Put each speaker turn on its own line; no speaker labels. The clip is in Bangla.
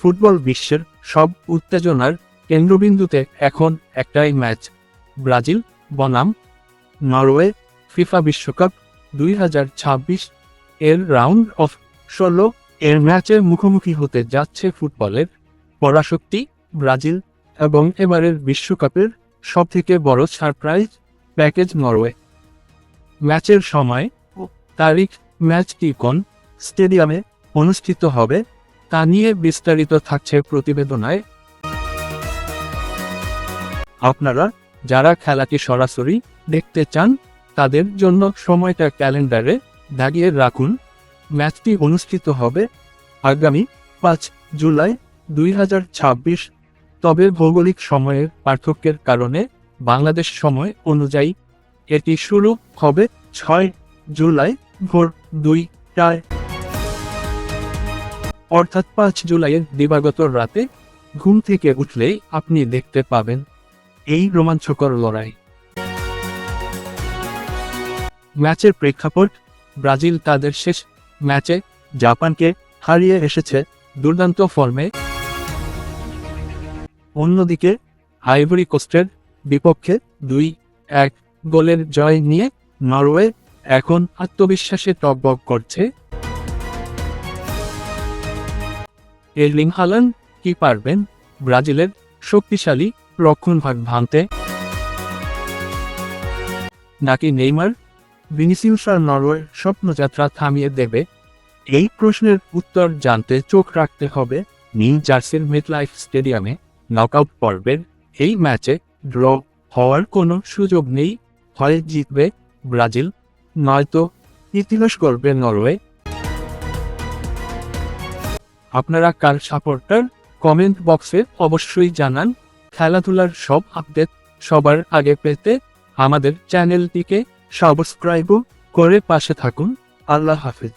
ফুটবল বিশ্বের সব উত্তেজনার কেন্দ্রবিন্দুতে এখন একটাই ম্যাচ, ব্রাজিল বনাম নরওয়ে ফিফা বিশ্বকাপ 2026 এর রাউন্ড অফ 16 এর ম্যাচে মুখোমুখি হতে যাচ্ছে ফুটবলের পরাশক্তি ব্রাজিল এবং এবারের বিশ্বকাপের সবথেকে বড় সারপ্রাইজ প্যাকেজ নরওয়ে। ম্যাচের সময় ও তারিখ, ম্যাচটি কোন স্টেডিয়ামে অনুষ্ঠিত হবে তা নিয়ে বিস্তারিত থাকছে প্রতিবেদনায়। আপনারা যারা খেলাটি সরাসরি দেখতে চান তাদের জন্য সময়টা ক্যালেন্ডারে দাগিয়ে রাখুন। ম্যাচটি অনুষ্ঠিত হবে আগামী 5 জুলাই 2026, তবে ভৌগোলিক সময়ের পার্থক্যের কারণে বাংলাদেশ সময় অনুযায়ী এটি শুরু হবে 6 জুলাই ভোর 2টায়, অর্থাৎ 5 জুলাইয়ের দিবাগত রাতে ঘুম থেকে উঠলেই আপনি দেখতে পাবেন এই রোমাঞ্চকর লড়াই। ম্যাচের প্রেক্ষাপট, ব্রাজিল তাদের শেষ ম্যাচে জাপানকে হারিয়ে এসেছে দুর্দান্ত ফর্মে। অন্যদিকে আইভরি কোস্টের বিপক্ষে 2-1 গোলের জয় নিয়ে নরওয়ে এখন আত্মবিশ্বাসে টগবগ করছে। এরলিং হালান্ড কি পারবেন ব্রাজিলের শক্তিশালী রক্ষণভাগ ভাঙতে, নাকি নেইমার ভিনিসিউস নরওয়ের স্বপ্নযাত্রা থামিয়ে দেবে? এই প্রশ্নের উত্তর জানতে চোখ রাখতে হবে নিউ জার্সির মেটলাইফ স্টেডিয়ামে। নকআউট পর্বের এই ম্যাচে ড্র হওয়ার কোনো সুযোগ নেই। হয় জিতবে ব্রাজিল, নয়তো ইতিহাস গড়বে নরওয়ে। আপনারা কার সাপোর্টার কমেন্ট বক্সে অবশ্যই জানান। খেলাধুলার সব আপডেট সবার আগে পেতে আমাদের চ্যানেলটিকে সাবস্ক্রাইব করে পাশে থাকুন। আল্লাহ হাফেজ।